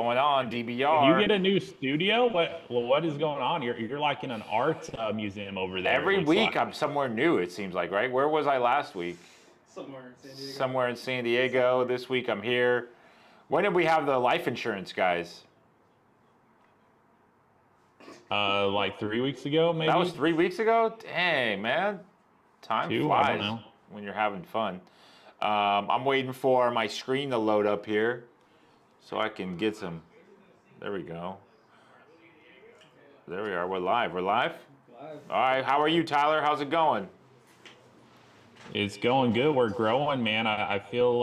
going on, Did you DBR? get a new studio? What is going on? You're like in an art museum over there. It Every looks week like. I'm somewhere new, it seems like, right? Where was I last week? Somewhere in San Diego. Somewhere in San Diego. This week I'm here. When did we have the life insurance, guys? Like 3 weeks ago, That was maybe 3 weeks ago? Dang, man. Time two. I don't flies know. when you're having fun. I'm waiting for my screen to load up here so I can get some. There we go. There we are. We're live. We're live? Live. All right. How are you, Tyler? How's it going? It's going good. We're growing, man. I feel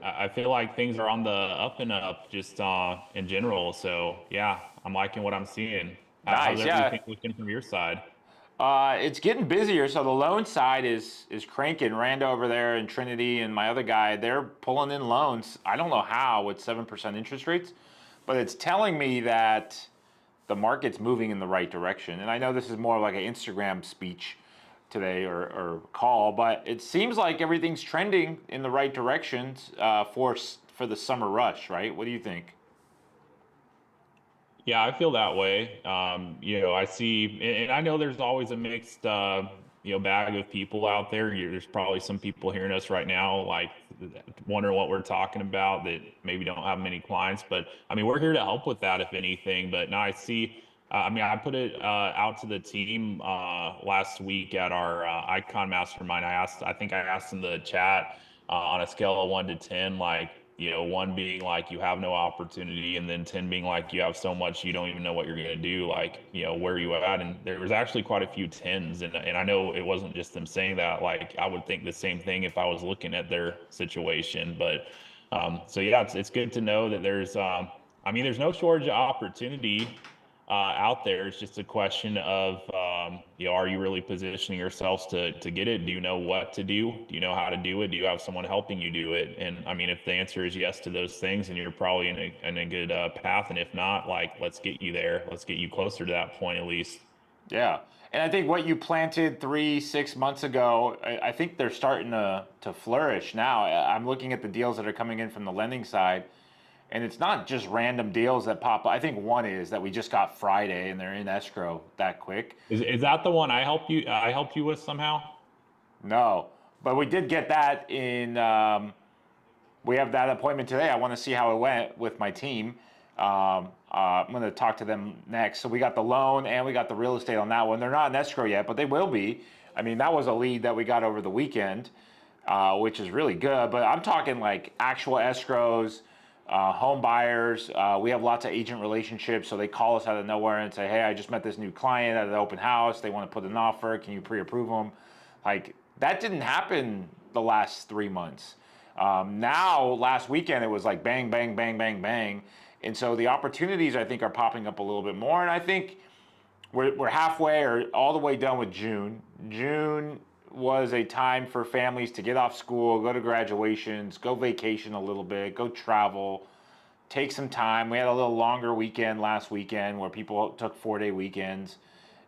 like things are on the up and up, just in general. So yeah, I'm liking what I'm seeing. How's Nice. Yeah. everything looking from your side? It's getting busier. So the loan side is cranking. Rand over there and Trinity and my other guy, they're pulling in loans. I don't know how with 7% interest rates, but it's telling me that the market's moving in the right direction. And I know this is more like an Instagram speech today or call, but it seems like everything's trending in the right directions for the summer rush, right? What do you think? Yeah, I feel that way. I see, and I know there's always a mixed, bag of people out there. There's probably some people hearing us right now, like wondering what we're talking about that maybe don't have many clients. But I mean, we're here to help with that, if anything. But no, I see. I mean, I put it out to the team last week at our Icon Mastermind. I think I asked in the chat on a scale of 1 to 10, like, one being like you have no opportunity, and then 10 being like you have so much you don't even know what you're going to do. Like, where are you at? And there was actually quite a few tens. And I know it wasn't just them saying that. Like, I would think the same thing if I was looking at their situation. But so yeah, it's good to know that I mean, there's no shortage of opportunity out there. It's just a question of, are you really positioning yourselves to get it? Do you know what to do? Do you know how to do it? Do you have someone helping you do it? And I mean, if the answer is yes to those things, and you're probably in a good path. And if not, like, let's get you there. Let's get you closer to that point at least. Yeah. And I think what you planted 3, 6 months ago, I think they're starting to flourish now. I'm looking at the deals that are coming in from the lending side, and it's not just random deals that pop up. I think one is that we just got Friday and they're in escrow that quick. Is that the one I helped you with somehow? No, but we did get that in. We have that appointment today. I want to see how it went with my team. I'm going to talk to them next. So we got the loan and we got the real estate on that one. They're not in escrow yet, but they will be. I mean, that was a lead that we got over the weekend, which is really good. But I'm talking like actual escrows, home buyers. We have lots of agent relationships, so they call us out of nowhere and say, "Hey, I just met this new client at an open house. They want to put an offer. Can you pre-approve them?" Like, that didn't happen the last 3 months. Now, last weekend, it was like bang, bang, bang, bang, bang. And so the opportunities, I think, are popping up a little bit more. And I think we're halfway or all the way done with June. June was a time for families to get off school, go to graduations, go vacation a little bit, go travel, take some time. We had a little longer weekend last weekend where people took 4-day weekends.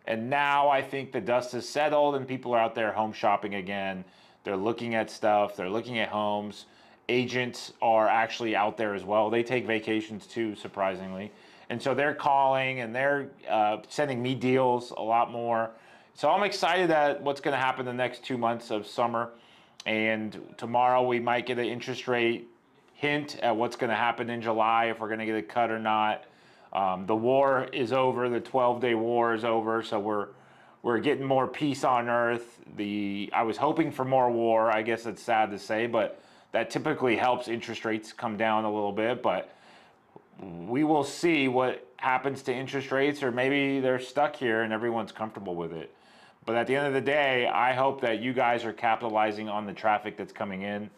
And now I think the dust has settled and people are out there home shopping again. They're looking at stuff, they're looking at homes. Agents are actually out there as well. They take vacations too, surprisingly. And so they're calling and they're sending me deals a lot more. So I'm excited at what's going to happen the next 2 months of summer. And tomorrow we might get an interest rate hint at what's going to happen in July, if we're going to get a cut or not. The war is over. The 12-day war is over. So we're getting more peace on earth. I was hoping for more war. I guess it's sad to say, but that typically helps interest rates come down a little bit. But we will see what happens to interest rates, or maybe they're stuck here and everyone's comfortable with it. But at the end of the day, I hope that you guys are capitalizing on the traffic that's coming in,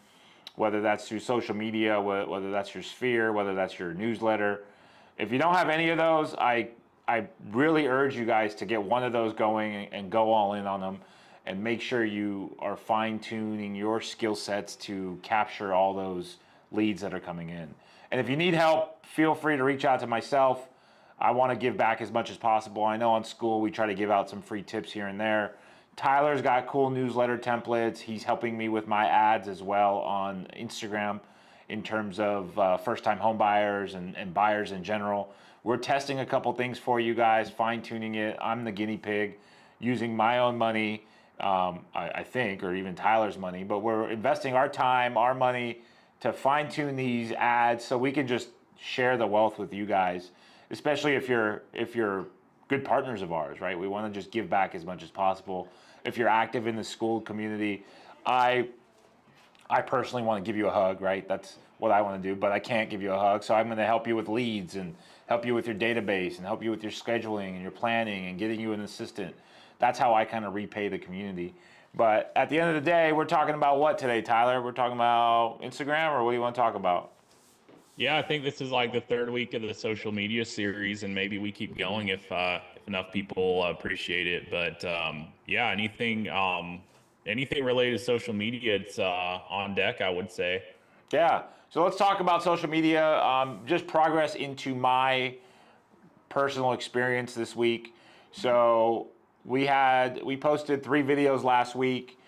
whether that's through social media, whether that's your sphere, whether that's your newsletter. If you don't have any of those, I really urge you guys to get one of those going and go all in on them, and make sure you are fine-tuning your skill sets to capture all those leads that are coming in. And if you need help, feel free to reach out to myself. I want to give back as much as possible. I know on Skool we try to give out some free tips here and there. Tyler's got cool newsletter templates. He's helping me with my ads as well on Instagram. in terms of first-time home buyers and buyers in general. We're testing a couple things for you guys, fine-tuning it. I'm the guinea pig, using my own money, I think, or even Tyler's money, but we're investing our time, our money to fine-tune these ads so we can just share the wealth with you guys, especially if you're good partners of ours, right? We want to just give back as much as possible. If you're active in the Skool community, I personally want to give you a hug, right? That's what I want to do, but I can't give you a hug. So I'm going to help you with leads and help you with your database and help you with your scheduling and your planning and getting you an assistant. That's how I kind of repay the community. But at the end of the day, we're talking about what today, Tyler? We're talking about Instagram, or what do you want to talk about? Yeah, I think this is like the third week of the social media series, and maybe we keep going if enough people appreciate it. But yeah, anything related to social media, it's on deck, I would say. Yeah. So let's talk about social media. Just progress into my personal experience this week. So we posted 3 videos last week.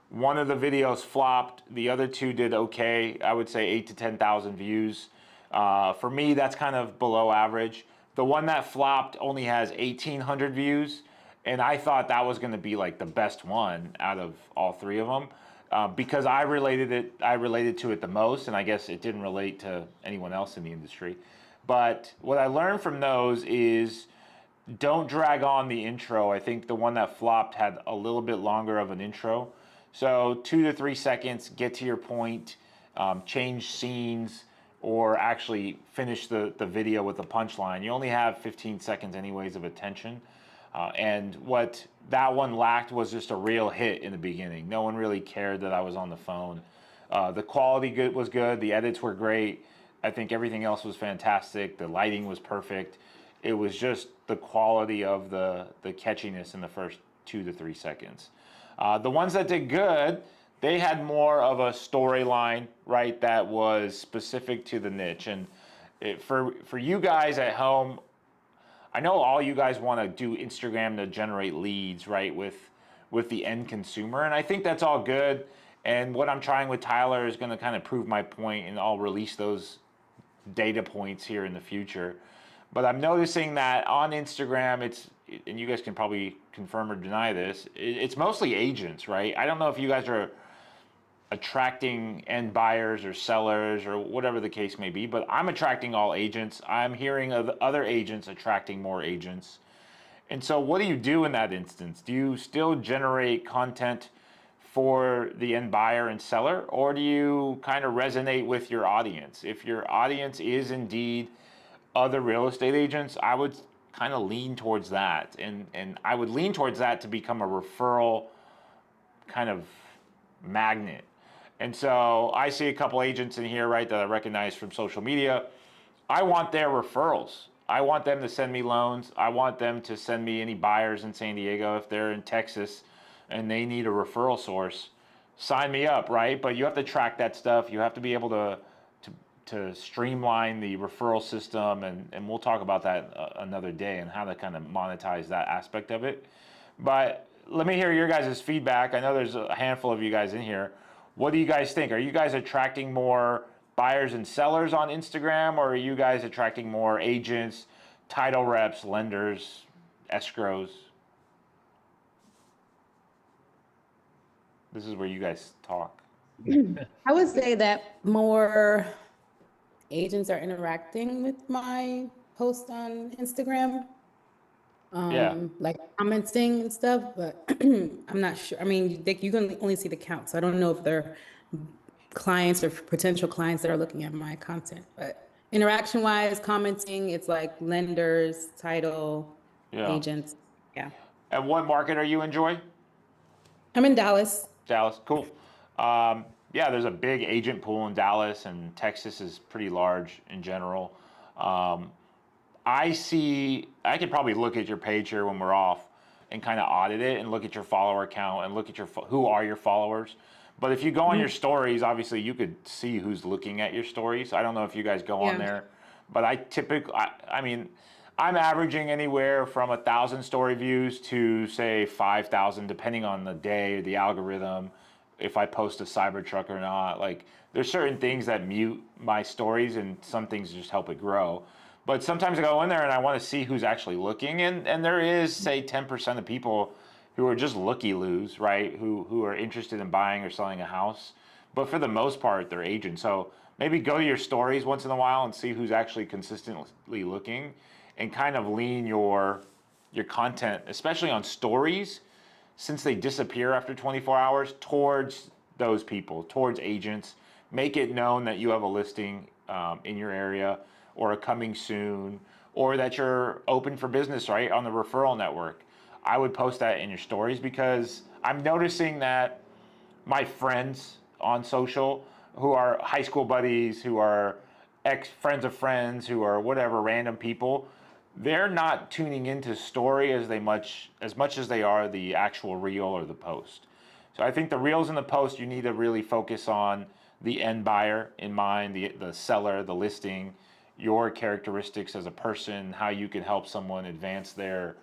One of the videos flopped. The other 2 did okay. I would say 8 to 10,000 views. For me, that's kind of below average. The one that flopped only has 1,800 views, and I thought that was going to be like the best one out of all 3 of them. Because I related to it the most, and I guess it didn't relate to anyone else in the industry. But what I learned from those is don't drag on the intro. I think the one that flopped had a little bit longer of an intro. So 2 to 3 seconds, get to your point, change scenes, or actually finish the video with a punchline. You only have 15 seconds anyways of attention. And what that one lacked was just a real hit in the beginning. No one really cared that I was on the phone. The quality was good. The edits were great. I think everything else was fantastic. The lighting was perfect. It was just the quality of the catchiness in the first 2 to 3 seconds. The ones that did good, they had more of a storyline, right, that was specific to the niche. And for you guys at home, I know all you guys want to do Instagram to generate leads, right, with the end consumer, and I think that's all good. And what I'm trying with Tyler is going to kind of prove my point, and I'll release those data points here in the future. But I'm noticing that on Instagram, and you guys can probably confirm or deny this, it's mostly agents, right? I don't know if you guys are attracting end buyers or sellers or whatever the case may be, but I'm attracting all agents. I'm hearing of other agents attracting more agents. And so what do you do in that instance? Do you still generate content for the end buyer and seller, or do you kind of resonate with your audience? If your audience is indeed other real estate agents, I would kind of lean towards that. And I would lean towards that to become a referral kind of magnet. And so I see a couple agents in here, right, that I recognize from social media. I want their referrals. I want them to send me loans. I want them to send me any buyers in San Diego if they're in Texas and they need a referral source. Sign me up, right? But you have to track that stuff. You have to be able to streamline the referral system, and we'll talk about that another day and how to kind of monetize that aspect of it. But let me hear your guys' feedback. I know there's a handful of you guys in here. What do you guys think? Are you guys attracting more buyers and sellers on Instagram, or are you guys attracting more agents, title reps, lenders, escrows? This is where you guys talk. I would say that more agents are interacting with my post on Instagram, like commenting and stuff, but I'm not sure. I mean, you can only see the count, so I don't know if they're clients or potential clients that are looking at my content. But interaction-wise, commenting, it's like lenders, title, agents. Yeah. And what market are you in, Joy? I'm in Dallas. Dallas, cool. Yeah, there's a big agent pool in Dallas, and Texas is pretty large in general. I could probably look at your page here when we're off and kind of audit it and look at your follower count and look at who are your followers. But if you go on your stories, obviously you could see who's looking at your stories. I don't know if you guys go on there, but I mean, I'm averaging anywhere from 1,000 story views to say 5,000, depending on the day, the algorithm, if I post a Cybertruck or not. Like, there's certain things that mute my stories, and some things just help it grow. But sometimes I go in there and I want to see who's actually looking, and there is, say, 10% of people who are just looky-loos, right? Who are interested in buying or selling a house. But for the most part, they're agents. So maybe go to your stories once in a while and see who's actually consistently looking, and kind of lean your content, especially on stories, since they disappear after 24 hours, towards those people, towards agents. Make it known that you have a listing in your area, or a coming soon, or that you're open for business, right, on the referral network. I would post that in your stories, because I'm noticing that my friends on social, who are high school buddies, who are ex-friends of friends, who are whatever, random people, they're not tuning into story as much as they are the actual reel or the post. So I think the reels and the post, you need to really focus on the end buyer in mind, the seller, the listing, your characteristics as a person, how you can help someone advance their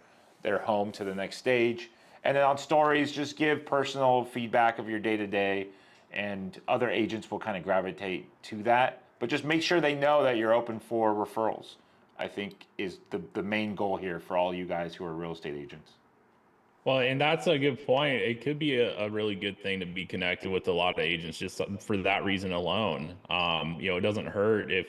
home to the next stage. And then on stories, just give personal feedback of your day-to-day, and other agents will kind of gravitate to that. But just make sure they know that you're open for referrals, I think, is the main goal here for all you guys who are real estate agents. Well, and that's a good point. It could be a really good thing to be connected with a lot of agents just for that reason alone. It doesn't hurt if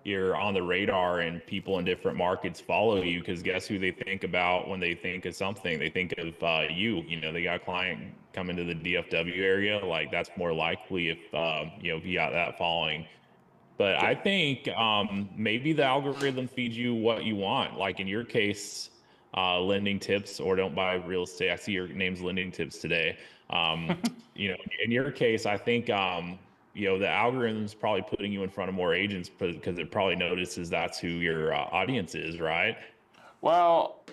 you're on the radar and people in different markets follow you, because guess who they think about when they think of something? They think of you. They got a client coming to the DFW area. Like, that's more likely if if you got that following. But I think maybe the algorithm feeds you what you want. Like in your case, lending tips or don't buy real estate. I see your name's lending tips today. In your case, I think, the algorithm's probably putting you in front of more agents because it probably notices that's who your audience is, right? Well,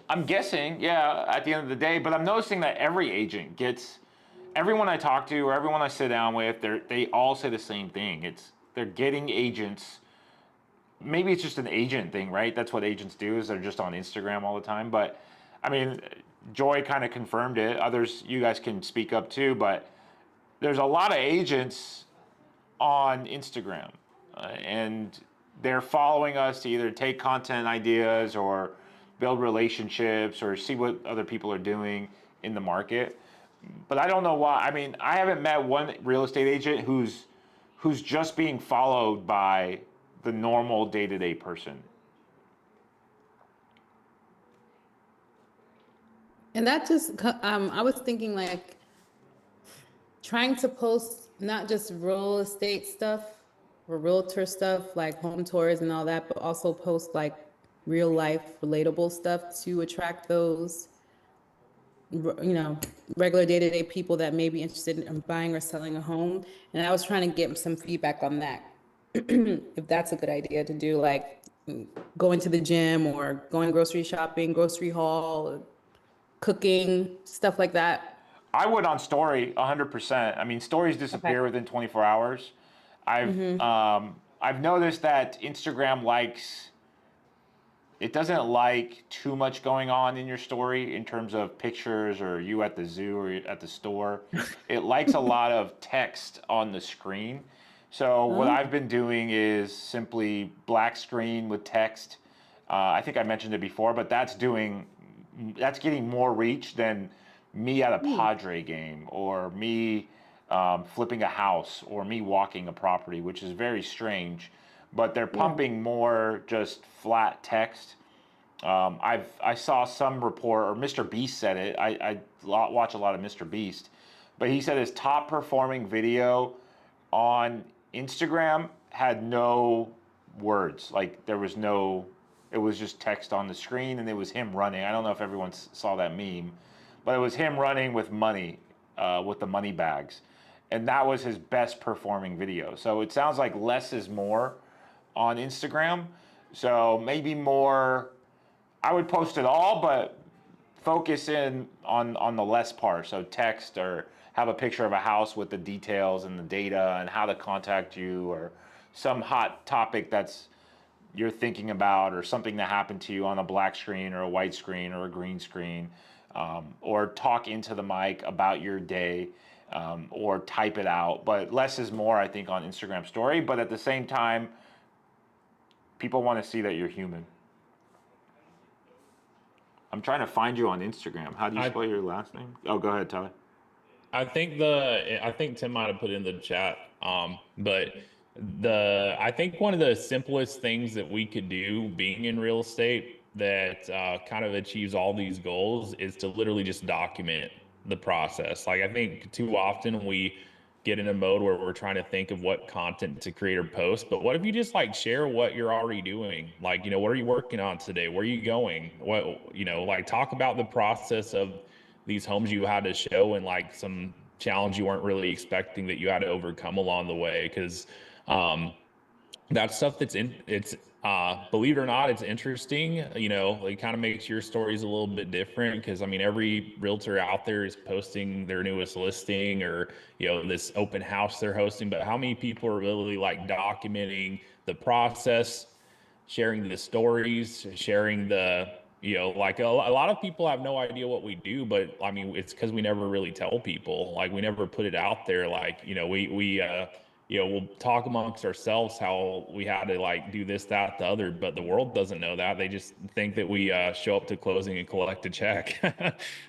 I'm guessing, yeah, at the end of the day, but I'm noticing that every agent gets, everyone I talk to or everyone I sit down with, they all say the same thing. They're getting agents. Maybe it's just an agent thing, right? That's what agents do, is they're just on Instagram all the time. But I mean, Joy kind of confirmed it. Others, you guys can speak up too, but there's a lot of agents on Instagram, and they're following us to either take content ideas or build relationships or see what other people are doing in the market. But I don't know why. I mean, I haven't met one real estate agent who's just being followed by the normal day-to-day person. And that just, I was thinking like trying to post not just real estate stuff or realtor stuff like home tours and all that, but also post like real life relatable stuff to attract those, regular day-to-day people that may be interested in buying or selling a home. And I was trying to get some feedback on that. If that's a good idea to do, like going to the gym or going grocery shopping, grocery haul, cooking, stuff like that. I would on story 100%. I mean, stories disappear within 24 hours. I've noticed that Instagram it doesn't like too much going on in your story in terms of pictures or you at the zoo or at the store. It likes a lot of text on the screen. So what I've been doing is simply black screen with text. I think I mentioned it before, but that's getting more reach than me at a Padre game, or me flipping a house, or me walking a property, which is very strange. But they're pumping more just flat text. I saw some report, or Mr. Beast said it. I watch a lot of Mr. Beast, but he said his top performing video on Instagram had no words. Like it was just text on the screen, and it was him running. I don't know if everyone saw that meme, but it was him running with money, with the money bags. And that was his best performing video. So it sounds like less is more on Instagram. So maybe more, I would post it all, but focus in on the less part. So text, or have a picture of a house with the details and the data and how to contact you, or some hot topic you're thinking about, or something that happened to you on a black screen or a white screen or a green screen, or talk into the mic about your day. or type it out. But less is more, I think, on Instagram story. But at the same time, people want to see that you're human. I'm trying to find you on Instagram. How do you spell your last name? Oh, go ahead, Tyler. I think Tim might have put it in the chat. But I think one of the simplest things that we could do being in real estate that kind of achieves all these goals is to literally just document the process. Like I think too often we get in a mode where we're trying to think of what content to create or post, but what if you just like share what you're already doing? Like, what are you working on today? Where are you going? Like talk about the process of these homes you had to show and like some challenge you weren't really expecting that you had to overcome along the way. Cause that stuff believe it or not, it's interesting. It kind of makes your stories a little bit different because I mean, every realtor out there is posting their newest listing or, this open house they're hosting, but how many people are really like documenting the process, sharing the stories, sharing like a lot of people have no idea what we do, but I mean, it's because we never really tell people, like we never put it out there. Like, we'll talk amongst ourselves how we had to like do this, that, the other, but the world doesn't know that. They just think that we show up to closing and collect a check.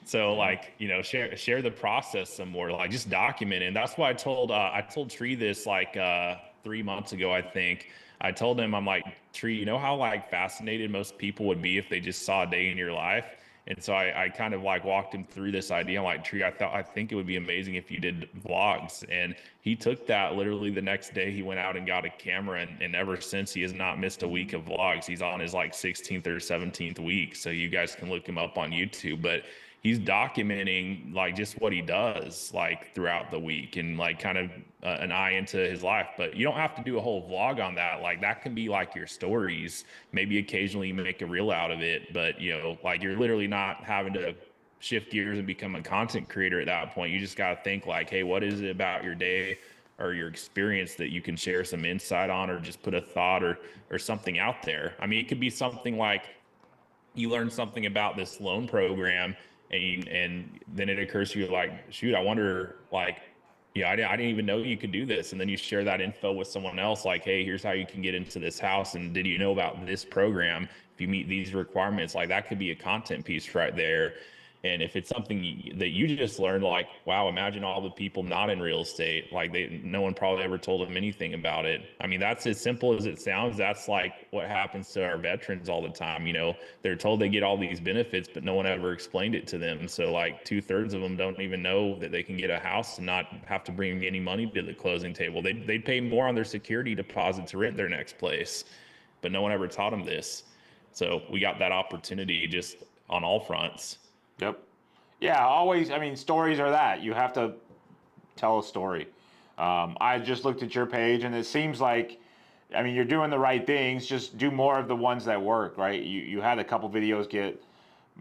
So like, share the process some more, like just document it. And that's why I told Tree this like 3 months ago, I think. I told him, I'm like, Tree, you know how like fascinated most people would be if they just saw a day in your life? And so I kind of like walked him through this idea. I'm like, Tree, I think it would be amazing if you did vlogs. And he took that literally the next day. He went out and got a camera, and ever since he has not missed a week of vlogs. He's on his like 16th or 17th week. So you guys can look him up on YouTube, but he's documenting like just what he does like throughout the week and like kind of an eye into his life. But you don't have to do a whole vlog on that. Like that can be like your stories. Maybe occasionally you make a reel out of it, but like you're literally not having to shift gears and become a content creator at that point. You just got to think like, hey, what is it about your day or your experience that you can share some insight on, or just put a thought or something out there. I mean, it could be something like you learn something about this loan program, and then it occurs to you like, shoot, I wonder, like, I didn't even know you could do this. And then you share that info with someone else, like, hey, here's how you can get into this house. And did you know about this program? If you meet these requirements, like that could be a content piece right there. And if it's something that you just learned, like, wow, imagine all the people not in real estate, like no one probably ever told them anything about it. I mean, that's as simple as it sounds. That's like what happens to our veterans all the time. They're told they get all these benefits, but no one ever explained it to them. So like 2/3 of them don't even know that they can get a house and not have to bring any money to the closing table. They'd pay more on their security deposit to rent their next place, but no one ever taught them this. So we got that opportunity just on all fronts. Yep. Yeah, always. I mean, stories are that. You have to tell a story. I just looked at your page, and it seems like, I mean, you're doing the right things. Just do more of the ones that work, right? You had a couple videos get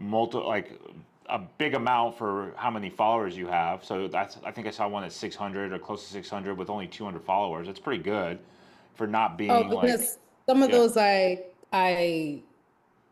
like a big amount for how many followers you have. So I think I saw one at 600 or close to 600 with only 200 followers. That's pretty good for not being because some of those I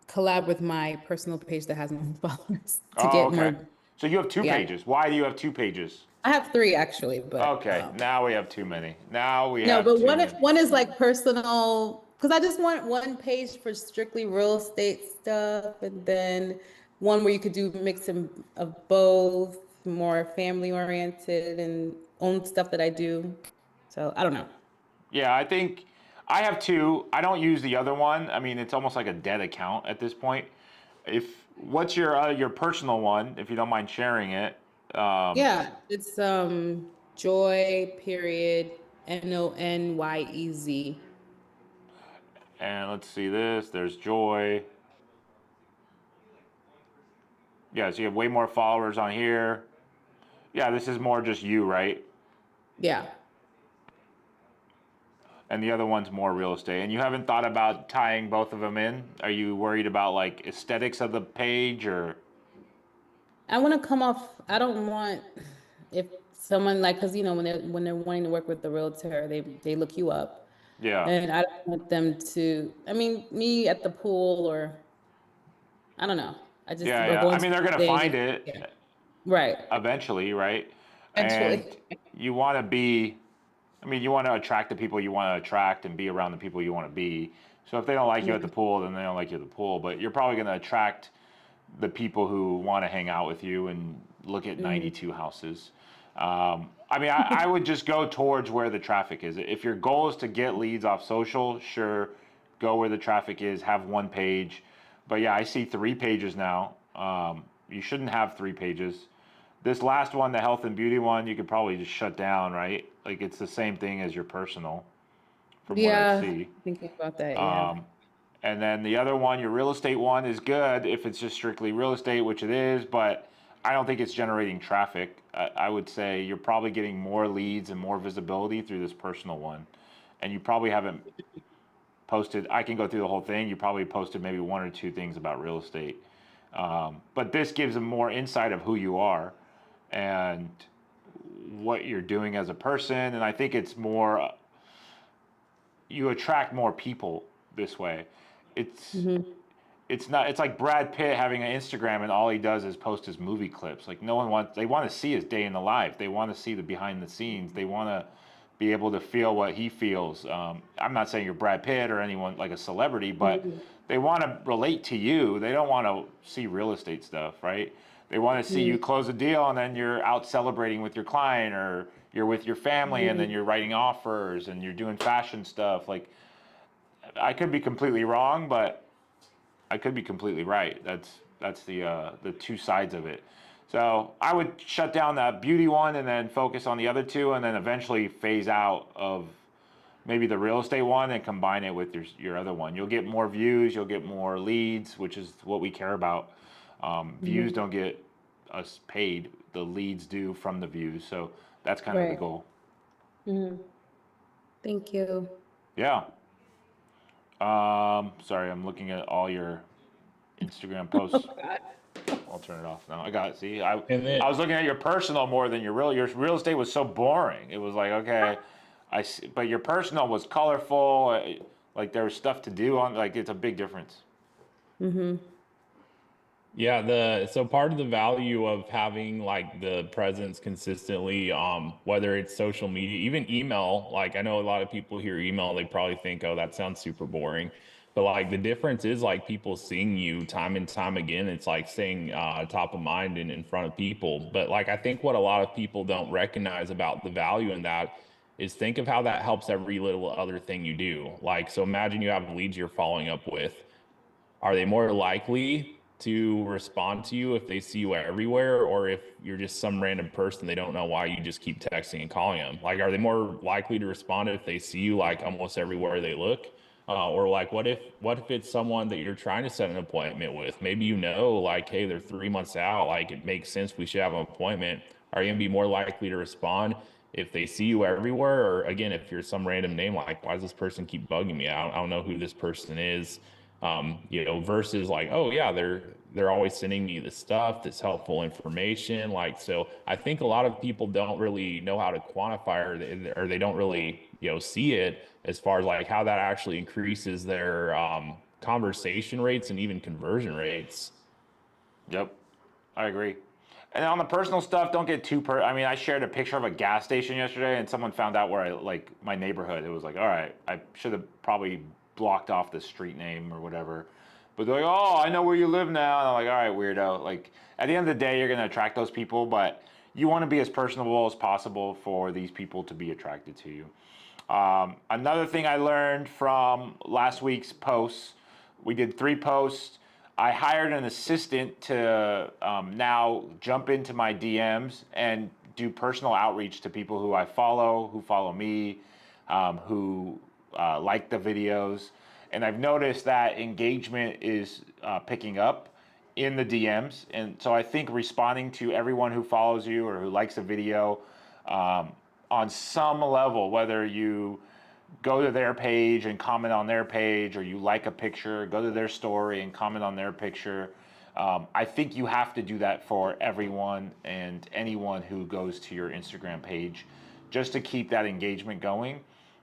collab with my personal page that has more followers to get more. So you have two pages. Why do you have two pages? I have three actually, but okay. Now we have too many. One is like personal, because I just want one page for strictly real estate stuff, and then one where you could do mix of both, more family oriented and own stuff that I do. So I don't know. Yeah, I think I have two. I don't use the other one. I mean, it's almost like a dead account at this point. What's your personal one, if you don't mind sharing it? Yeah, it's Joy Nonyez. And let's see this. There's Joy. Yeah, so you have way more followers on here. Yeah, this is more just you, right? Yeah. And the other one's more real estate. And you haven't thought about tying both of them in? Are you worried about like aesthetics of the page, or? I want to come off. I don't want, if someone like, because when they're wanting to work with the realtor, they look you up. Yeah. And I don't want them to. I mean, me at the pool, or I don't know. I just I mean, they're gonna find it. Yeah. Right. Eventually, right? Eventually. And you want to be, I mean, you want to attract the people you want to attract and be around the people you want to be. So if they don't like you at the pool, then they don't like you at the pool. But you're probably going to attract the people who want to hang out with you and look at 92 houses. I mean, I would just go towards where the traffic is. If your goal is to get leads off social, sure, go where the traffic is, have one page. But yeah, I see 3 pages now. You shouldn't have 3 pages. This last one, the health and beauty one, you could probably just shut down, right? Like it's the same thing as your personal, from what I see. Thinking about that, yeah. And then the other one, your real estate one, is good if it's just strictly real estate, which it is, but I don't think it's generating traffic. I would say you're probably getting more leads and more visibility through this personal one. And you probably haven't posted, I can go through the whole thing, you probably posted maybe 1 or 2 things about real estate. But this gives them more insight of who you are and what you're doing as a person. And I think it's more, you attract more people this way. It's not, it's like Brad Pitt having an Instagram and all he does is post his movie clips. Like no one wants, they want to see his day in the life. They want to see the behind the scenes. They want to be able to feel what he feels. I'm not saying you're Brad Pitt or anyone like a celebrity, but they want to relate to you. They don't want to see real estate stuff, right? They want to see you close a deal and then you're out celebrating with your client, or you're with your family and then you're writing offers and you're doing fashion stuff. Like, I could be completely wrong, but I could be completely right. That's the 2 sides of it. So I would shut down that beauty one and then focus on the other 2, and then eventually phase out of maybe the real estate one and combine it with your other one. You'll get more views, you'll get more leads, which is what we care about. Views don't get us paid; the leads do from the views. So that's kind of the goal. Thank you. Yeah. Sorry, I'm looking at all your Instagram posts. I'll turn it off now. I got it. See, I was looking at your personal more than your real estate was so boring. It was like, okay, I see, but your personal was colorful. Like there was stuff to do on. Like it's a big difference. Yeah, so part of the value of having like the presence consistently, whether it's social media, even email, like I know a lot of people hear email, they probably think, oh, that sounds super boring. But like the difference is like people seeing you time and time again. It's like staying top of mind and in front of people. But like I think what a lot of people don't recognize about the value in that is think of how that helps every little other thing you do. Like, so imagine you have leads you're following up with. Are they more likely to respond to you if they see you everywhere, or if you're just some random person they don't know why you just keep texting and calling them? Like, are they more likely to respond if they see you like almost everywhere they look? Or like, what if it's someone that you're trying to set an appointment with? Maybe like, hey, they're 3 months out. Like, it makes sense we should have an appointment. Are you gonna be more likely to respond if they see you everywhere? Or again, if you're some random name, like, why does this person keep bugging me? I don't know who this person is. Versus like, oh yeah, they're always sending me this stuff, this helpful information. Like, so I think a lot of people don't really know how to quantify, or they don't really, see it as far as like how that actually increases their conversation rates and even conversion rates. Yep, I agree. And on the personal stuff, don't get too I mean, I shared a picture of a gas station yesterday, and someone found out where I like my neighborhood. It was like, all right, I should have probably blocked off the street name or whatever. But they're like, oh, I know where you live now. And I'm like, all right, weirdo. Like, at the end of the day, you're going to attract those people, but you want to be as personable as possible for these people to be attracted to you. Another thing I learned from last week's posts, we did 3 posts. I hired an assistant to now jump into my DMs and do personal outreach to people who I follow, who follow me, who like the videos. And I've noticed that engagement is picking up in the DMs. And so I think responding to everyone who follows you or who likes a video on some level, whether you go to their page and comment on their page, or you like a picture, go to their story and comment on their picture. I think you have to do that for everyone and anyone who goes to your Instagram page, just to keep that engagement going.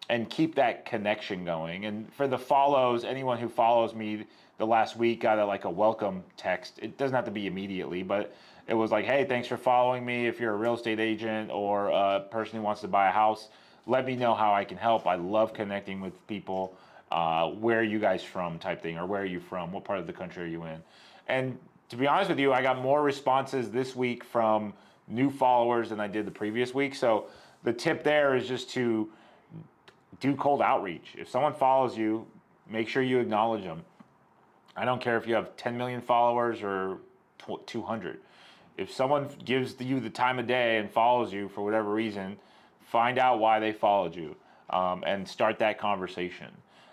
and keep that connection going. And for the follows, anyone who follows me the last week got a welcome text. It doesn't have to be immediately, but it was like, hey, thanks for following me. If you're a real estate agent or a person who wants to buy a house, let me know how I can help. I love connecting with people. Where are you guys from type thing, or where are you from? What part of the country are you in? And to be honest with you, I got more responses this week from new followers than I did the previous week. So the tip there is just to do cold outreach. If someone follows you, make sure you acknowledge them. I don't care if you have 10 million followers or 200. If someone gives you the time of day and follows you for whatever reason, find out why they followed you, and start that conversation.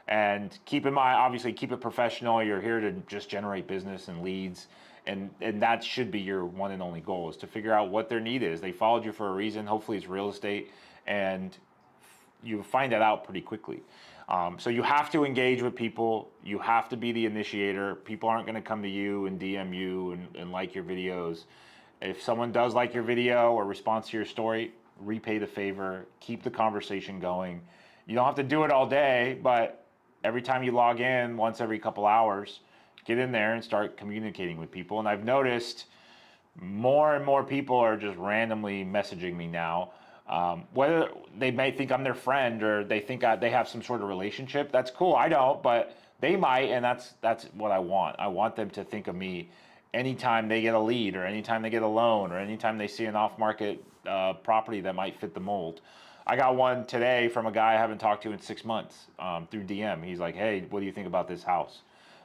And keep in mind, obviously, keep it professional. You're here to just generate business and leads. And that should be your one and only goal, is to figure out what their need is. They followed you for a reason. Hopefully it's real estate, and you find that out pretty quickly. So you have to engage with people. You have to be the initiator. People aren't going to come to you and DM you and like your videos. If someone does like your video or responds to your story, repay the favor. Keep the conversation going. You don't have to do it all day, but every time you log in, once every couple hours, get in there and start communicating with people. And I've noticed more and more people are just randomly messaging me now. Whether they may think I'm their friend or they think they have some sort of relationship, that's cool. I don't, but they might, and that's what I want. I want them to think of me anytime they get a lead, or anytime they get a loan, or anytime they see an off-market property that might fit the mold. I got one today from a guy I haven't talked to in 6 months, through DM. He's like, hey, what do you think about this house?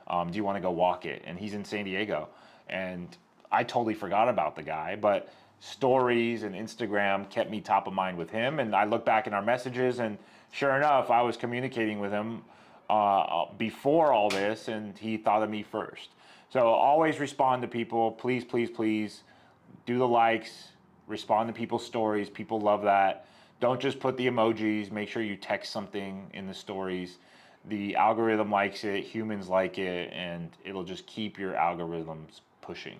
Do you want to go walk it? And he's in San Diego. And I totally forgot about the guy, but stories and Instagram kept me top of mind with him. And I look back in our messages, and sure enough, I was communicating with him before all this, and he thought of me first. So always respond to people. Please, please, please do the likes, respond to people's stories. People love that. Don't just put the emojis. Make sure you text something in the stories. The algorithm likes it, humans like it, and it'll just keep your algorithms pushing.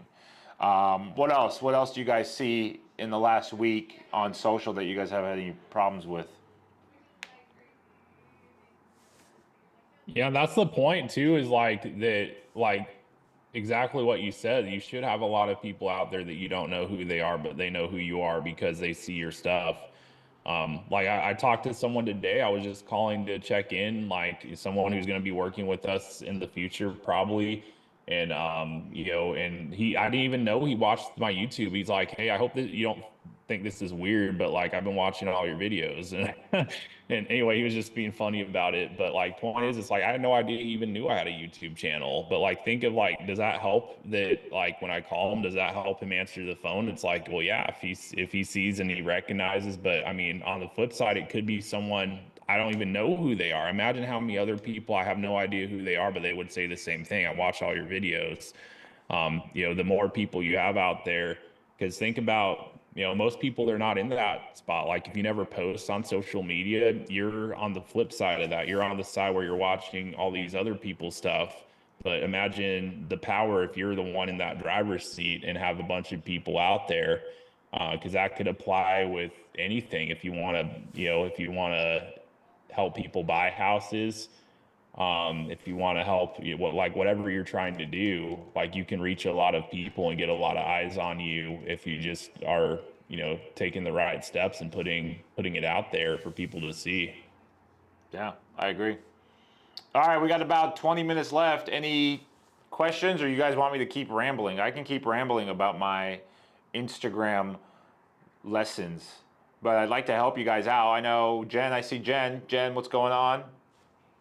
What else? What else do you guys see in the last week on social that you guys have had any problems with? Yeah, that's the point too, is exactly what you said. You should have a lot of people out there that you don't know who they are, but they know who you are because they see your stuff. I talked to someone today. I was just calling to check in, someone who's going to be working with us in the future, probably. And, and I didn't even know he watched my YouTube. He's like, hey, I hope that you don't think this is weird, but I've been watching all your videos. And, and anyway, he was just being funny about it. But point is, it's I had no idea he even knew I had a YouTube channel. But think of does that help that when I call him, does that help him answer the phone? It's well, yeah, if he sees and he recognizes. But I mean, on the flip side, it could be someone I don't even know who they are. Imagine how many other people I have no idea who they are, but they would say the same thing. I watch all your videos. The more people you have out there, because think about, most people, they're not in that spot. If you never post on social media, you're on the flip side of that. You're on the side where you're watching all these other people's stuff. But imagine the power if you're the one in that driver's seat and have a bunch of people out there, because that could apply with anything. If you want to help people buy houses, if you want to help whatever you're trying to do, you can reach a lot of people and get a lot of eyes on you if you just are taking the right steps and putting it out there for people to see. Yeah, I agree. All right, we got about 20 minutes left. Any questions, or you guys want me to keep rambling? I can keep rambling about my Instagram lessons, but I'd like to help you guys out. I know Jen, I see Jen. Jen, what's going on?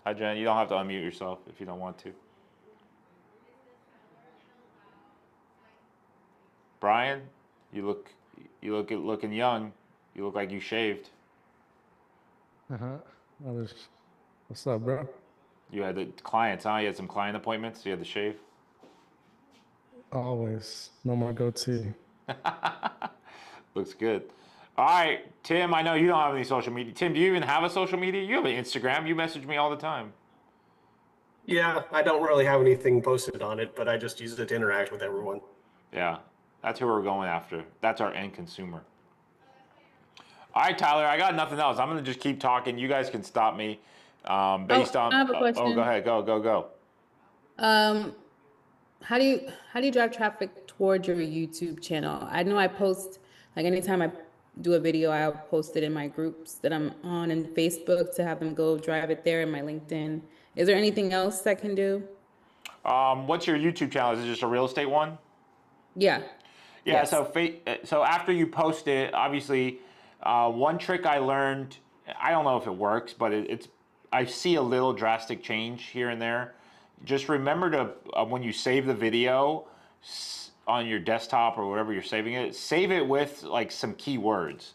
Hi, Jen. You don't have to unmute yourself if you don't want to. Brian, you look looking young. You look like you shaved. What's up, bro? You had the clients, huh? You had some client appointments. You had to shave. Always. No more goatee. Looks good. All right, Tim, I know you don't have any social media. Tim, do you even have a social media? You have an Instagram. You message me all the time. Yeah, I don't really have anything posted on it, but I just use it to interact with everyone. Yeah, that's who we're going after. That's our end consumer. All right, Tyler, I got nothing else. I'm gonna just keep talking. You guys can stop me. Based on. I have a Oh, go question. ahead. Go. Um, how do you drive traffic towards your YouTube channel? I know I post like anytime I do a video, I'll post it in my groups that I'm on in Facebook to have them go drive it there in my LinkedIn. Is there anything else I can do? What's your YouTube channel? Is it just a real estate one? Yeah. Yeah. Yes. So after you post it, obviously, one trick I learned. I don't know if it works, but it's. I see a little drastic change here and there. Just remember to when you save the video on your desktop or wherever you're saving it, save it with like some keywords.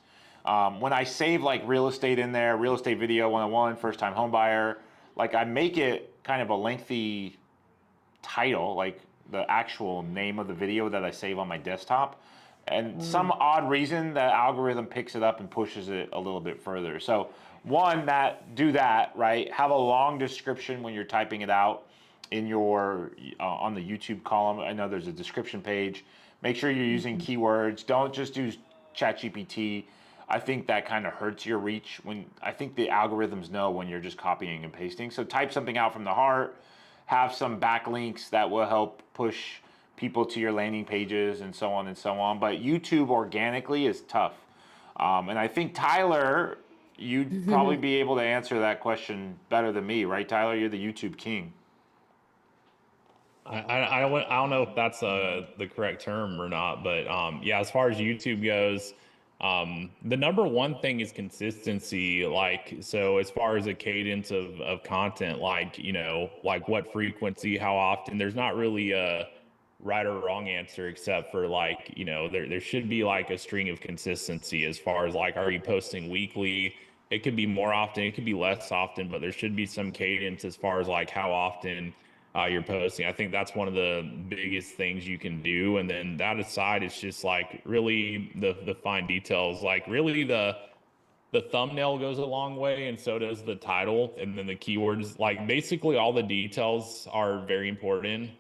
When I save like real estate in there, real estate video 101, first time home buyer, like I make it kind of a lengthy title, like the actual name of the video that I save on my desktop. And some odd reason the algorithm picks it up and pushes it a little bit further. So do that, right? Have a long description when you're typing it out in your on the YouTube column. I know there's a description page. Make sure you're using keywords. Don't just do ChatGPT. I think that kind of hurts your reach. When I think the algorithms know when you're just copying and pasting. So type something out from the heart. Have some backlinks that will help push people to your landing pages and so on and so on. But YouTube organically is tough. And I think Tyler, you'd probably be able to answer that question better than me, right, Tyler? You're the YouTube king. I don't know if that's the correct term or not, but yeah, as far as YouTube goes, the number one thing is consistency. Like, so as far as a cadence of content, like, like what frequency, how often, there's not really a right or wrong answer except for like, there should be like a string of consistency as far as like, are you posting weekly? It could be more often, it could be less often, but there should be some cadence as far as like how often you're posting. I think that's one of the biggest things you can do. And then that aside, it's just like really the fine details, like really the thumbnail goes a long way, and so does the title, and then the keywords. Like basically all the details are very important.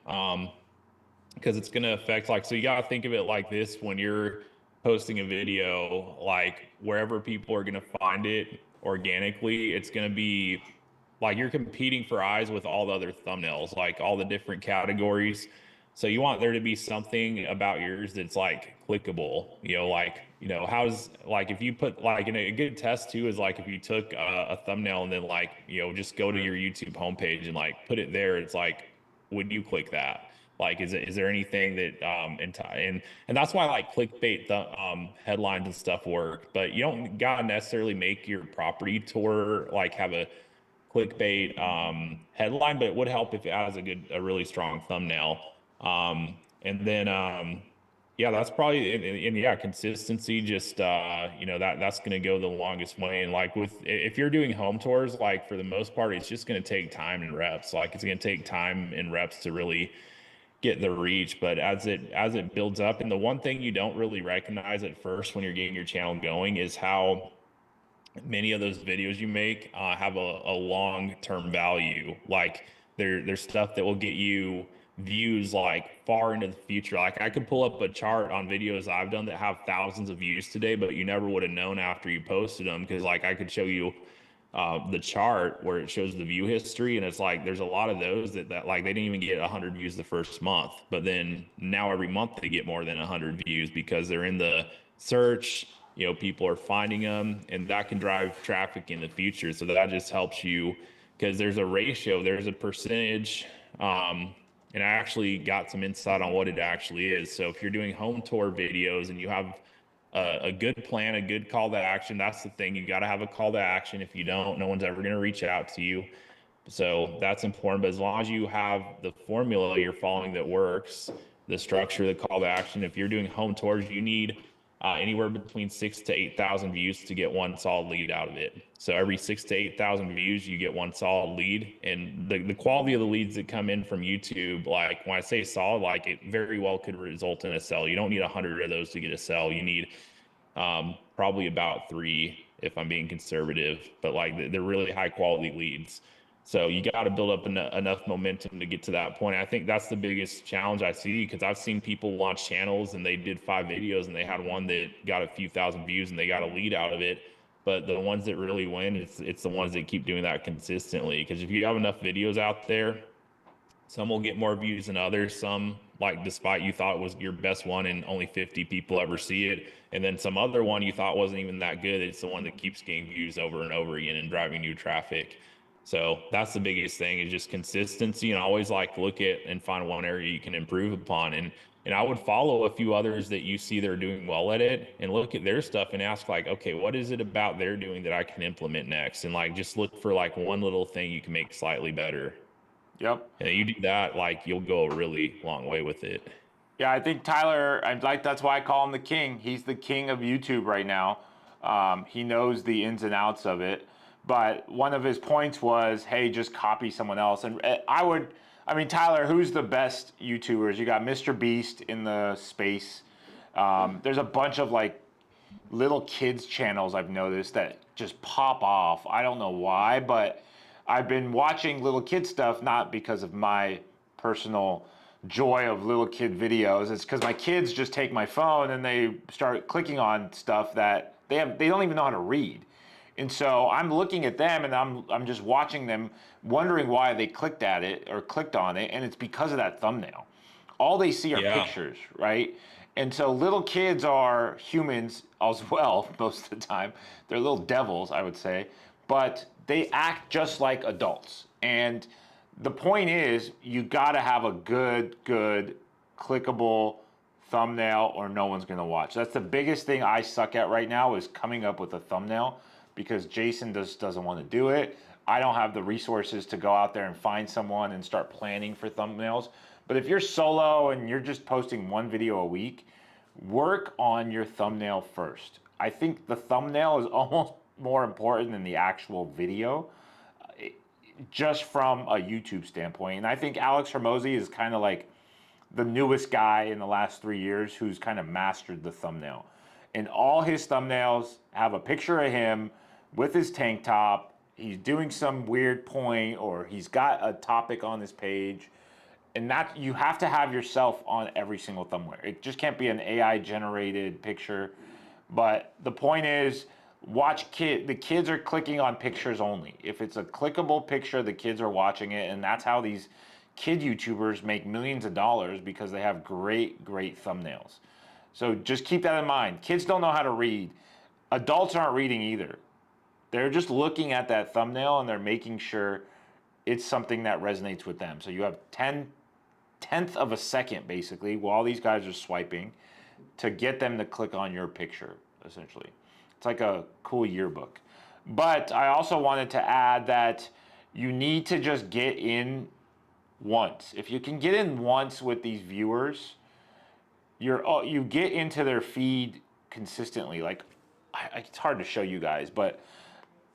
Because it's going to affect, like, so you got to think of it like this: when you're posting a video, like wherever people are going to find it organically, it's going to be like you're competing for eyes with all the other thumbnails, like all the different categories. So you want there to be something about yours that's like clickable, like, how's, like, if you put, like, in a good test too is like if you took a thumbnail and then like, just go to your YouTube homepage and like put it there, it's like, would you click that? Like, is there anything that and that's why like clickbait headlines and stuff work, but you don't gotta necessarily make your property tour like have a clickbait headline, but it would help if it has a really strong thumbnail. And then yeah, that's probably, and yeah, consistency, just that's going to go the longest way. And like if you're doing home tours, like for the most part, it's just going to take time and reps. Like it's going to take time and reps to really get the reach. But as it builds up, and the one thing you don't really recognize at first when you're getting your channel going is how many of those videos you make have a long-term value. Like there's stuff that will get you views like far into the future. Like I could pull up a chart on videos I've done that have thousands of views today, but you never would have known after you posted them, because like I could show you the chart where it shows the view history, and it's like there's a lot of those that like they didn't even get 100 views the first month, but then now every month they get more than 100 views because they're in the search. People are finding them, and that can drive traffic in the future. So that just helps you, because there's a ratio, there's a percentage. And I actually got some insight on what it actually is. So if you're doing home tour videos and you have a good plan, a good call to action, that's the thing. You got to have a call to action. If you don't, no one's ever going to reach out to you. So that's important. But as long as you have the formula you're following that works, the structure, the call to action, if you're doing home tours, you need anywhere between 6,000 to 8,000 views to get one solid lead out of it. So every 6,000 to 8,000 views, you get one solid lead. And the quality of the leads that come in from YouTube, like when I say solid, like it very well could result in a sell. You don't need 100 of those to get a sell. You need probably about 3 if I'm being conservative, but like they're really high quality leads. So you got to build up enough momentum to get to that point. I think that's the biggest challenge I see, because I've seen people launch channels and they did 5 videos and they had one that got a few thousand views and they got a lead out of it. But the ones that really win, it's the ones that keep doing that consistently. Because if you have enough videos out there, some will get more views than others. Some, like, despite you thought it was your best one and only 50 people ever see it. And then some other one you thought wasn't even that good. It's the one that keeps getting views over and over again and driving new traffic. So that's the biggest thing, is just consistency, and always like look at and find one area you can improve upon. And I would follow a few others that you see they're doing well at it and look at their stuff and ask, like, okay, what is it about they're doing that I can implement next? And like, just look for like one little thing you can make slightly better. Yep. And you do that, like, you'll go a really long way with it. Yeah, I think Tyler, that's why I call him the king. He's the king of YouTube right now. He knows the ins and outs of it. But one of his points was, hey, just copy someone else. And Tyler, who's the best YouTubers? You got Mr. Beast in the space. There's a bunch of like little kids channels I've noticed that just pop off. I don't know why, but I've been watching little kid stuff, not because of my personal joy of little kid videos. It's because my kids just take my phone and they start clicking on stuff that they don't even know how to read. And so I'm looking at them and I'm just watching them, wondering why they clicked at it or clicked on it, and it's because of that thumbnail. All they see are pictures, right? And so little kids are humans as well most of the time. They're little devils, I would say, but they act just like adults. And the point is, you got to have a good clickable thumbnail or no one's going to watch. That's the biggest thing I suck at right now, is coming up with a thumbnail, because Jason doesn't want to do it. I don't have the resources to go out there and find someone and start planning for thumbnails. But if you're solo and you're just posting one video a week, work on your thumbnail first. I think the thumbnail is almost more important than the actual video, just from a YouTube standpoint. And I think Alex Hormozy is kind of like the newest guy in the last 3 years who's kind of mastered the thumbnail. And all his thumbnails have a picture of him with his tank top. He's doing some weird point, or he's got a topic on his page. And that, you have to have yourself on every single thumbnail. It just can't be an AI generated picture. But the point is, the kids are clicking on pictures only. If it's a clickable picture, the kids are watching it, and that's how these kid YouTubers make millions of dollars, because they have great thumbnails. So just keep that in mind. Kids don't know how to read. Adults aren't reading either. They're just looking at that thumbnail and they're making sure it's something that resonates with them. So you have tenth of a second, basically, while these guys are swiping, to get them to click on your picture, essentially. It's like a cool yearbook. But I also wanted to add that you need to just get in once. If you can get in once with these viewers, you get into their feed consistently. Like, it's hard to show you guys, but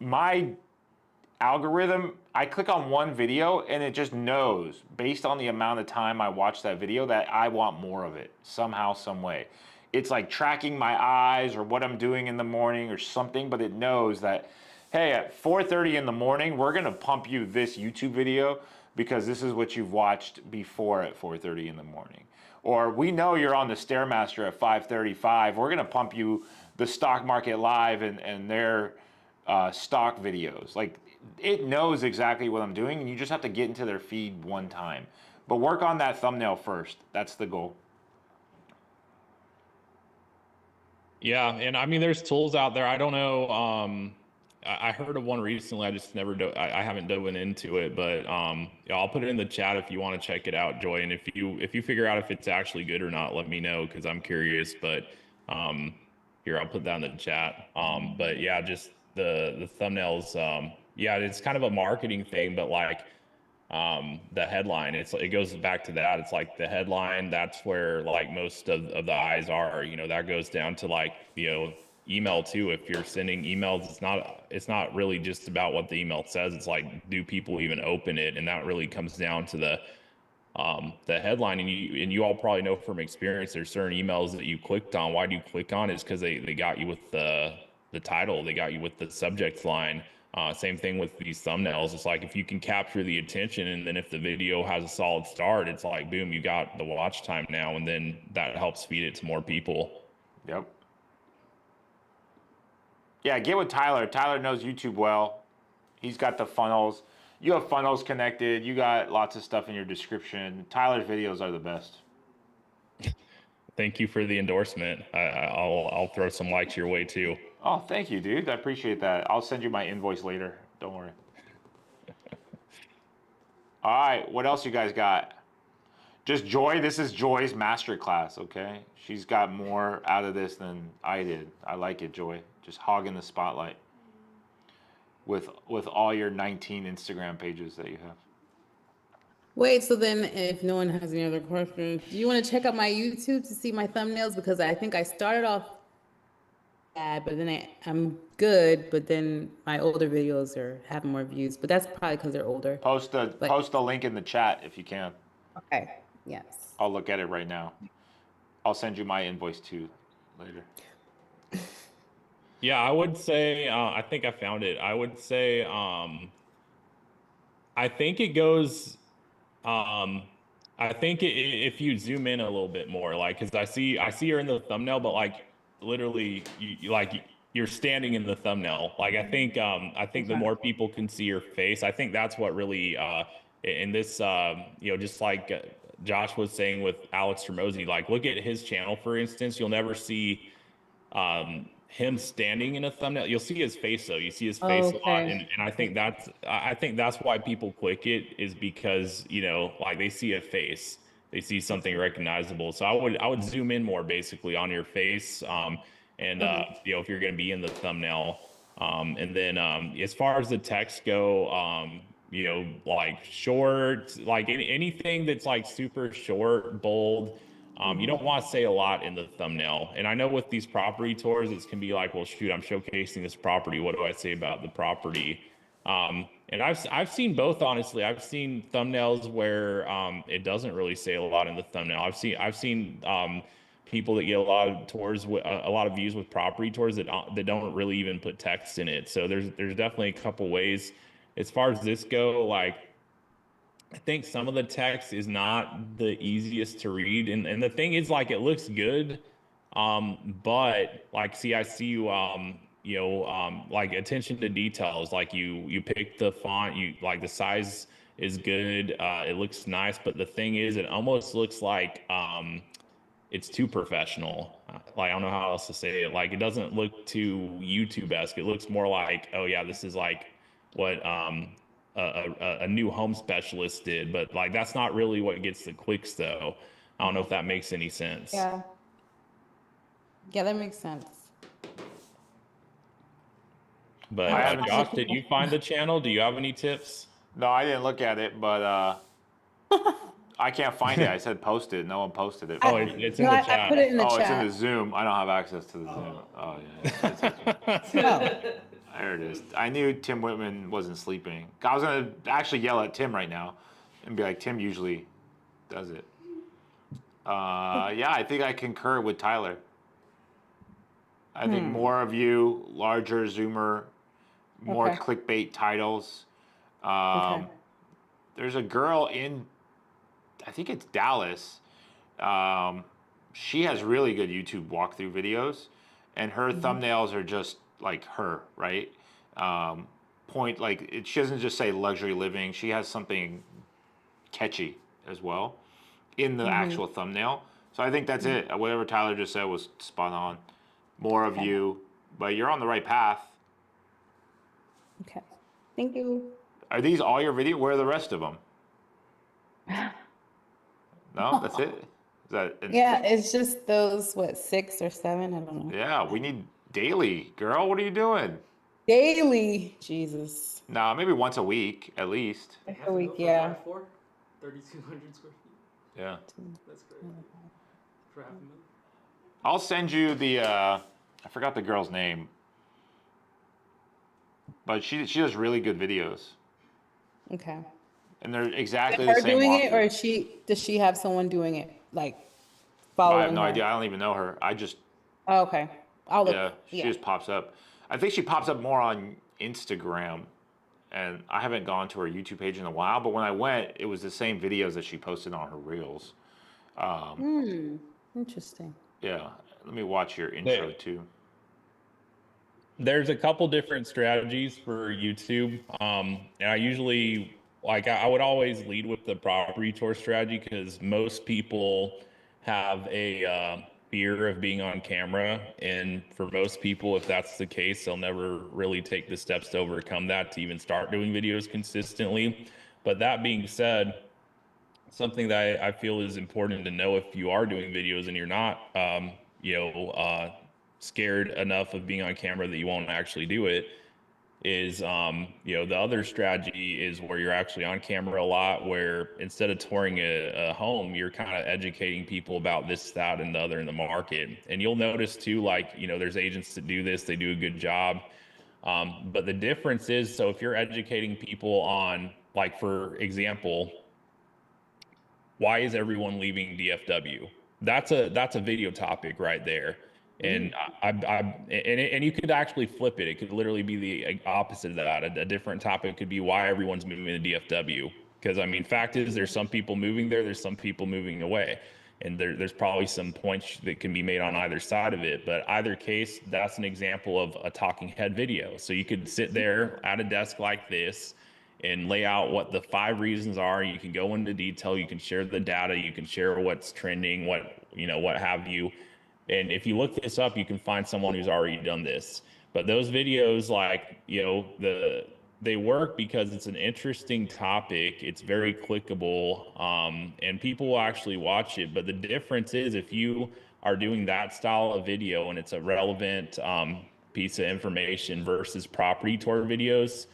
my algorithm, I click on one video and it just knows, based on the amount of time I watch that video, that I want more of it somehow, some way. It's like tracking my eyes or what I'm doing in the morning or something, but it knows that, hey, at 4:30 in the morning, we're gonna pump you this YouTube video because this is what you've watched before at 4:30 in the morning. Or we know you're on the Stairmaster at 5:35. We're gonna pump you the Stock Market Live and their stock videos. Like, it knows exactly what I'm doing, and you just have to get into their feed one time. But work on that thumbnail first. That's the goal. Yeah, and I mean, there's tools out there. I don't know. I heard of one recently. I just I haven't dove into it, but yeah, I'll put it in the chat if you want to check it out, Joy. And if you figure out if it's actually good or not, let me know, because I'm curious. But here, I'll put that in the chat. But yeah, just the thumbnails. Yeah, it's kind of a marketing thing, but like the headline, it goes back to that. It's like the headline, that's where like most of the eyes are. You know, that goes down to like, you know, email too. If you're sending emails, it's not really just about what the email says. It's like, do people even open it? And that really comes down to the headline. And you all probably know from experience, there's certain emails that you clicked on. Why do you click on it? It's because they got you with the title, they got you with the subject line. Same thing with these thumbnails. It's like if you can capture the attention, and then if the video has a solid start, it's like boom, you got the watch time now, and then that helps feed it to more people. Yep. Yeah, get with Tyler. Tyler knows YouTube well. He's got the funnels. You have funnels connected. You got lots of stuff in your description. Tyler's videos are the best. Thank you for the endorsement. I'll throw some likes your way too. Oh, thank you, dude. I appreciate that. I'll send you my invoice later. Don't worry. All right, what else you guys got? Just Joy. This is Joy's masterclass, okay? She's got more out of this than I did. I like it, Joy. Just hogging the spotlight with all your 19 Instagram pages that you have. Wait, so then if no one has any other questions, do you want to check out my YouTube to see my thumbnails? Because I think I started off bad, but then I'm good, but then my older videos are having more views, but that's probably because they're older. Post the link in the chat if you can. Okay, yes. I'll look at it right now. I'll send you my invoice too later. Yeah, I would say, I think I found it. I would say, I think it goes, I think if you zoom in a little bit more, like, cause I see her in the thumbnail, but like literally you're standing in the thumbnail. Like, I think the more people can see your face, I think that's what really, in this, just like Josh was saying with Alex Ramosi, like look at his channel, for instance, you'll never see, him standing in a thumbnail. You'll see his face though. You see his face a lot, and I think that's why people click it, is because like they see a face, they see something recognizable. So I would zoom in more basically on your face, and if you're going to be in the thumbnail, and then as far as the text go, like short, like anything that's like super short, bold. You don't want to say a lot in the thumbnail. And I know with these property tours, it can be like, well, shoot, I'm showcasing this property. What do I say about the property? And I've seen both, honestly. I've seen thumbnails where it doesn't really say a lot in the thumbnail. I've seen people that get a lot of tours with a lot of views with property tours that don't really even put text in it. So there's definitely a couple ways. As far as this go, like, I think some of the text is not the easiest to read, and the thing is, like, it looks good, but like, see, I see you, like attention to details, like you pick the font, you like the size is good, it looks nice, but the thing is, it almost looks like it's too professional. Like, I don't know how else to say it. Like, it doesn't look too YouTube-esque. It looks more like, oh yeah, this is like what a new home specialist did, but like that's not really what gets the clicks though. I don't know if that makes any sense. Yeah, that makes sense. But Josh, did you find the channel? Do you have any tips? No, I didn't look at it, but I can't find it. I said post it. No one posted it. Oh, it's in the chat. I put it in the Oh, chat. it's in the Zoom. I don't have access to the Zoom. Oh, yeah. No. There it is. I knew Tim Whitman wasn't sleeping. I was going to actually yell at Tim right now and be like, Tim usually does it. Yeah, I think I concur with Tyler. I think more of you, larger zoomer, more clickbait titles. There's a girl in, I think it's Dallas. She has really good YouTube walkthrough videos, and her thumbnails are just like her, right? She doesn't just say luxury living. She has something catchy as well in the actual thumbnail. So I think that's it. Whatever Tyler just said was spot on. More of you, but you're on the right path. Okay. Thank you. Are these all your videos? Where are the rest of them? No, that's it. Is that? Yeah, it's just those, 6 or 7? I don't know. Yeah, we need daily, girl. What are you doing? Daily. Jesus. Nah, maybe once a week at least. A week, yeah. 3,200 square feet. Yeah. That's great. For $500,000. I'll send you the. I forgot the girl's name, but she does really good videos, Okay. and they're exactly Her the same. doing it, walkthrough. or does she have someone doing it, like I following have no her? idea. I don't even know her. I just Oh, okay. I'll look. she just pops up. I think she pops up more on Instagram, and I haven't gone to her YouTube page in a while, but when I went, it was the same videos that she posted on her reels. Interesting. Yeah, let me watch your intro too. There's a couple different strategies for YouTube. And I usually I would always lead with the property tour strategy because most people have a fear of being on camera. And for most people, if that's the case, they'll never really take the steps to overcome that to even start doing videos consistently. But that being said, something that I feel is important to know if you are doing videos and you're not, scared enough of being on camera that you won't actually do it is, the other strategy is where you're actually on camera a lot, where instead of touring a home, you're kind of educating people about this, that, and the other in the market. And you'll notice too, there's agents that do this, they do a good job. But the difference is, so if you're educating people on, like, for example, why is everyone leaving DFW? That's a video topic right there. And and you could actually flip it. It could literally be the opposite of that. A different topic could be why everyone's moving to DFW. Because I mean, fact is, there's some people moving there. There's some people moving away, and there's probably some points that can be made on either side of it. But either case, that's an example of a talking head video. So you could sit there at a desk like this and lay out what the 5 reasons are. You can go into detail, you can share the data, you can share what's trending, what have you. And if you look this up, you can find someone who's already done this. But those videos, they work because it's an interesting topic. It's very clickable, and people will actually watch it. But the difference is, if you are doing that style of video and it's a relevant piece of information versus property tour videos,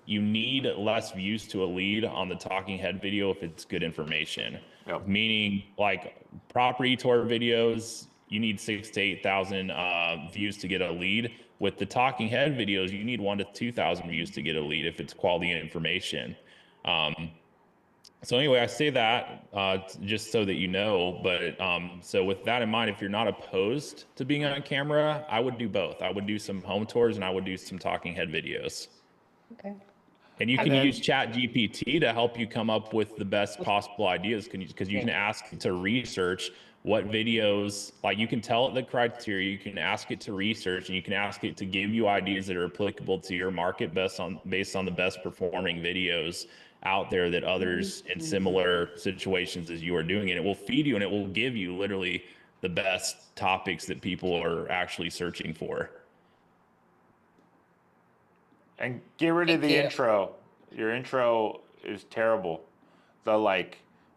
you need less views to a lead on the talking head video if it's good information. Yep. Meaning, like, property tour videos, you need 6,000 to 8,000 views to get a lead. With the talking head videos, you need 1,000 to 2,000 views to get a lead if it's quality information. So anyway, I say that just so that you know. But so with that in mind, if you're not opposed to being on camera, I would do both. I would do some home tours and I would do some talking head videos. Okay. And you And can then- use Chat GPT to help you come up with the best possible ideas, because you can ask it to research what videos, like, you can tell it the criteria, you can ask it to research, and you can ask it to give you ideas that are applicable to your market based on the best performing videos out there that others in similar situations as you are doing. And it will feed you and it will give you literally the best topics that people are actually searching for. And get rid of Thank the you. intro. Your intro is terrible. The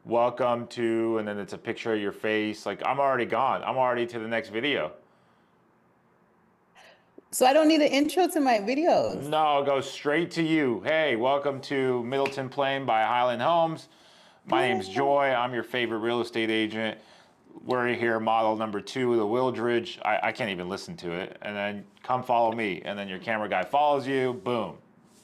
welcome to, and then it's a picture of your face. Like, I'm already gone. I'm already to the next video. So I don't need an intro to my videos. No, go straight to you. Hey, welcome to Middleton Plain by Highland Homes. My name's Joy. I'm your favorite real estate agent. We're here, model number 2, the Wildridge. I can't even listen to it. And then come follow me. And then your camera guy follows you. Boom.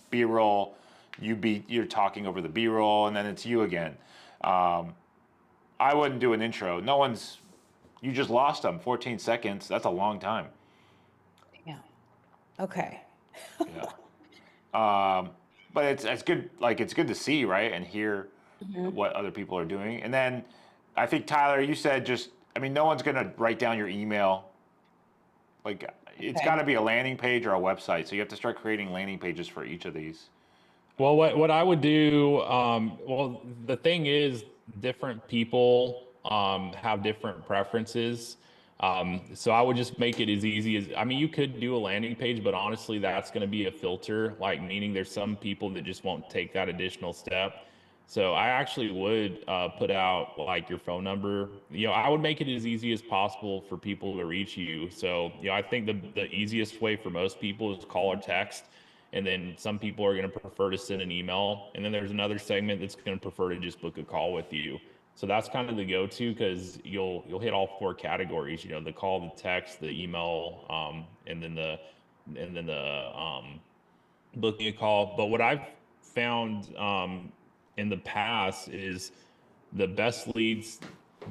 B-roll. You're talking over the B-roll, and then it's you again. I wouldn't do an intro. You just lost them. 14 seconds. That's a long time. Yeah. Okay. Yeah. But it's good. It's good to see, right, and hear what other people are doing. And then I think, Tyler, you said no one's gonna write down your email. It's got to be a landing page or a website. So you have to start creating landing pages for each of these. Well, what I would do, the thing is, different people have different preferences. So I would just make it as easy as, you could do a landing page, but honestly, that's going to be a filter, meaning there's some people that just won't take that additional step. So I actually would put out your phone number. I would make it as easy as possible for people to reach you. So, I think the easiest way for most people is call or text. And then some people are going to prefer to send an email. And then there's another segment that's going to prefer to just book a call with you. So that's kind of the go-to, because you'll hit all 4 categories, the call, the text, the email, and then the booking a call. But what I've found in the past is the best leads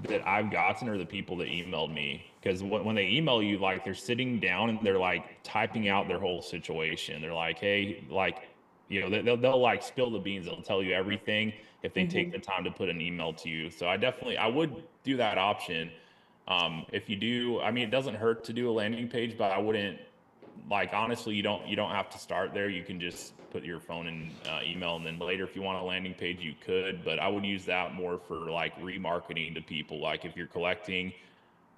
that I've gotten are the people that emailed me, because when they email you, like they're sitting down and they're like typing out their whole situation. They're like, hey, like, you know, they'll like spill the beans. They'll tell you everything if they take the time to put an email to you. So I would do that option. If you do, I mean, it doesn't hurt to do a landing page, but I wouldn't, like, honestly, you don't have to start there. You can just put your phone and email, and then later if you want a landing page you could, but I would use that more for like remarketing to people. Like if you're collecting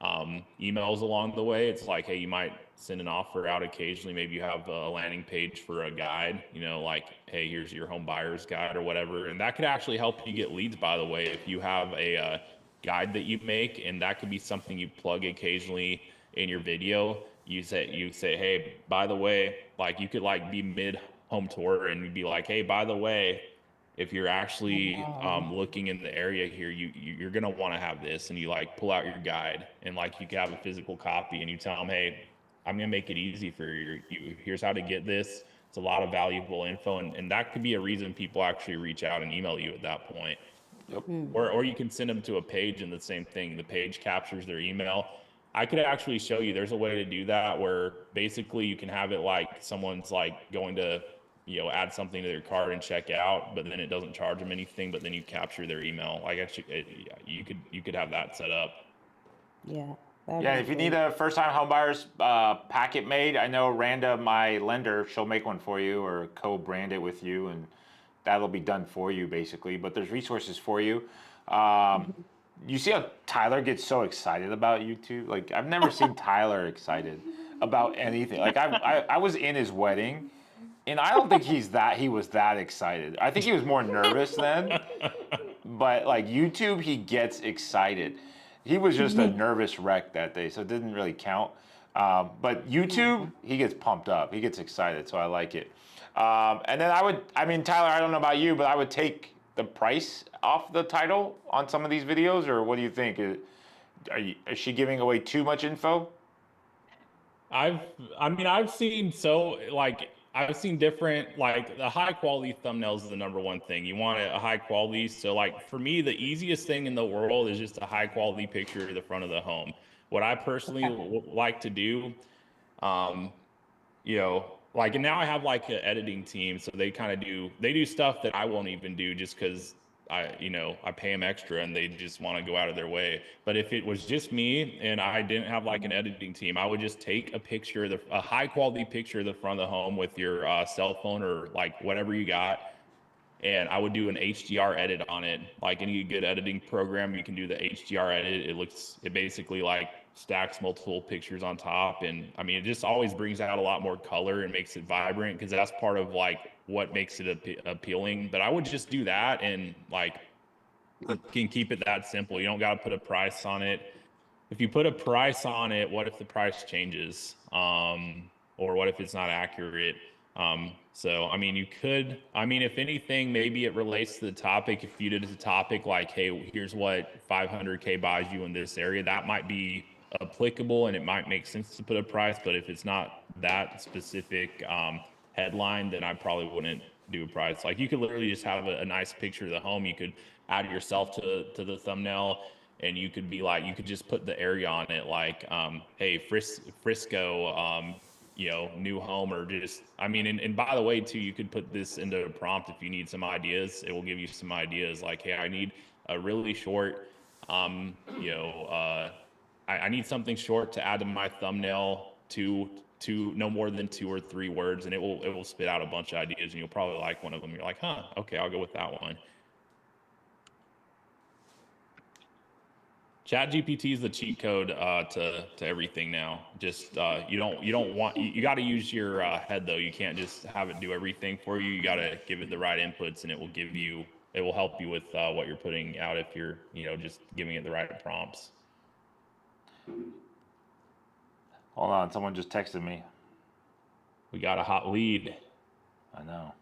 emails along the way, it's like, hey, you might send an offer out occasionally. Maybe you have a landing page for a guide, you know, like, hey, here's your home buyer's guide or whatever. And that could actually help you get leads, by the way, if you have a guide that you make, and that could be something you plug occasionally in your video. You say, hey, by the way, like you could like be mid home tour and you'd be like, hey, by the way, if you're actually looking in the area here, you're gonna want to have this, and you like pull out your guide, and like you can have a physical copy, and you tell them, hey, I'm gonna make it easy for you. Here's how to get this. It's a lot of valuable info, and that could be a reason people actually reach out and email you at that point. Yep. Or you can send them to a page, and the same thing. The page captures their email. I could actually show you. There's a way to do that where basically you can have it like someone's like going to, you know, add something to their cart and check out, but then it doesn't charge them anything. But then you capture their email. Like actually, you could have that set up. Yeah. Yeah, if you need a first-time homebuyers packet made, I know Randa, my lender, she'll make one for you or co-brand it with you, and that'll be done for you basically. But there's resources for you. You see how Tyler gets so excited about YouTube? Like I've never seen Tyler excited about anything. Like I was in his wedding, and I don't think he was that excited. I think he was more nervous then. But like YouTube, he gets excited. He was just a nervous wreck that day, so it didn't really count. But YouTube, he gets pumped up. He gets excited, so I like it. And then Tyler, I don't know about you, but I would take the price off the title on some of these videos, or what do you think? Is she giving away too much info? I've seen different, like the high quality thumbnails is the number one thing. You want a high quality. So like for me, the easiest thing in the world is just a high quality picture of the front of the home. What I personally like to do, you know, like, and now I have like an editing team, so they do stuff that I won't even do just because I pay them extra and they just want to go out of their way. But if it was just me and I didn't have like an editing team, I would just take a picture, a high quality picture of the front of the home with your cell phone or like whatever you got, and I would do an HDR edit on it. Like any good editing program, you can do the HDR edit. It basically like stacks multiple pictures on top, and I mean it just always brings out a lot more color and makes it vibrant, because that's part of like what makes it appealing. But I would just do that, and like can keep it that simple. You don't got to put a price on it. If you put a price on it, what if the price changes, or what if it's not accurate? So I mean, if anything, maybe it relates to the topic. If you did a topic like, hey, here's what 500K buys you in this area, that might be applicable and it might make sense to put a price. But if it's not that specific headline, then I probably wouldn't do a price. Like you could literally just have a nice picture of the home. You could add yourself to the thumbnail, and you could be like, you could just put the area on it, like, hey, Frisco, new home, or just, I mean, and by the way too, you could put this into a prompt if you need some ideas. It will give you some ideas like, hey, I need a really short, I need something short to add to my thumbnail, to no more than 2 or 3 words, and it will spit out a bunch of ideas, and you'll probably like one of them. You're like, huh, okay, I'll go with that one. ChatGPT is the cheat code to everything now. Just you got to use your head though. You can't just have it do everything for you. You got to give it the right inputs, and it will help you with what you're putting out if you're just giving it the right prompts. Hold on, someone just texted me. We got a hot lead. I know.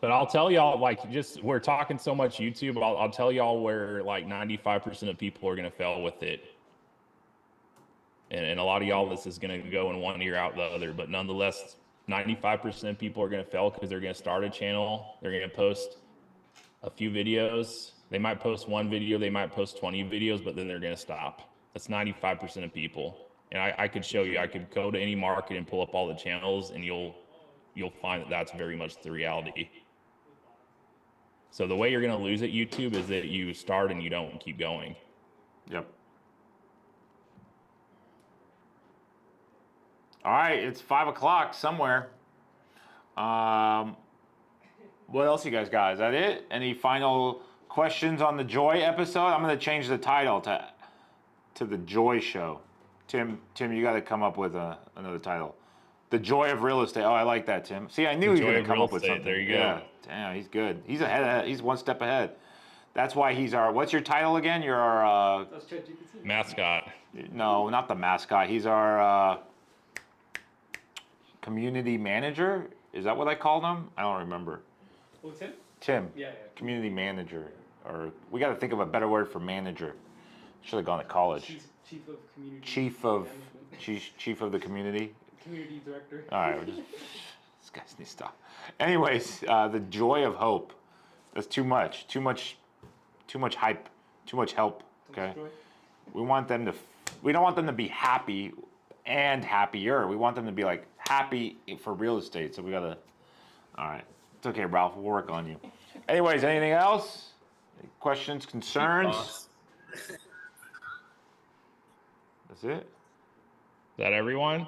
But I'll tell y'all, like, just we're talking so much YouTube. I'll tell y'all where like 95% of people are gonna fail with it, and a lot of y'all, this is gonna go in one ear out the other. But nonetheless, 95% of people are gonna fail because they're gonna start a channel, they're gonna post a few videos. They might post one video, they might post 20 videos, but then they're going to stop. That's 95% of people. And I could show you, I could go to any market and pull up all the channels, and you'll find that that's very much the reality. So the way you're going to lose at YouTube is that you start and you don't keep going. Yep. All right, it's 5 o'clock somewhere. What else you guys got? Is that it? Any final questions on the Joy episode? I'm going to change the title to the Joy Show. Tim, you got to come up with another title. The Joy of Real Estate. Oh, I like that, Tim. See, I knew he was going to come up with something. There you go. Yeah, damn, he's good. He's ahead. He's one step ahead. That's why he's our. What's your title again? You're our. That's ChatGPT. Mascot. No, not the mascot. He's our community manager. Is that what I called him? I don't remember. Oh, Tim? Tim. Yeah. Community manager, or we got to think of a better word for manager. Should have gone to college. Chief of community. Chief of the community. Community director. All right, this guys need to stop. Anyways, the Joy of Hope. That's too much hype, too much help. Okay, we want them to. We don't want them to be happy and happier. We want them to be like happy for real estate. So we gotta. All right, it's okay, Ralph. We'll work on you. Anyways, anything else? Any questions, concerns? That's it. Is that everyone?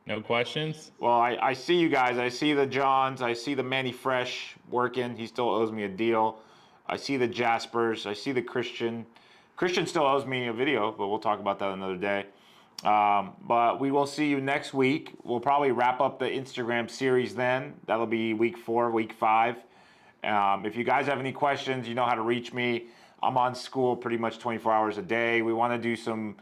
No questions? Well, I see you guys. I see the Johns. I see the Manny Fresh working. He still owes me a deal. I see the Jaspers. I see the Christian. Christian still owes me a video, but we'll talk about that another day. But we will see you next week. We'll probably wrap up the Instagram series then. That'll be week 4, week 5. If you guys have any questions, you know how to reach me. I'm on Skool pretty much 24 hours a day. We want to do some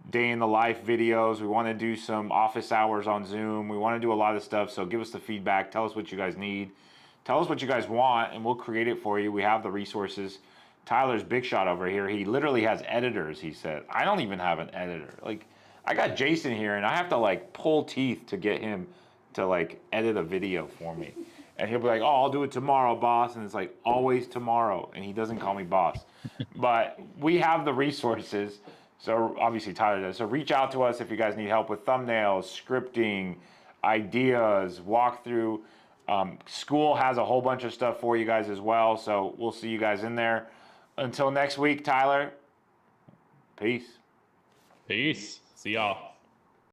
day in the life videos. We want to do some office hours on Zoom. We want to do a lot of stuff. So give us the feedback. Tell us what you guys need. Tell us what you guys want, and we'll create it for you. We have the resources. Tyler's big shot over here. He literally has editors, he said. I don't even have an editor. Like, I got Jason here, and I have to, like, pull teeth to get him to, like, edit a video for me. And he'll be like, oh, I'll do it tomorrow, boss. And it's like, always tomorrow. And he doesn't call me boss. But we have the resources. So obviously Tyler does. So reach out to us if you guys need help with thumbnails, scripting, ideas, walkthrough. Skool has a whole bunch of stuff for you guys as well. So we'll see you guys in there. Until next week, Tyler, peace. Peace. See y'all.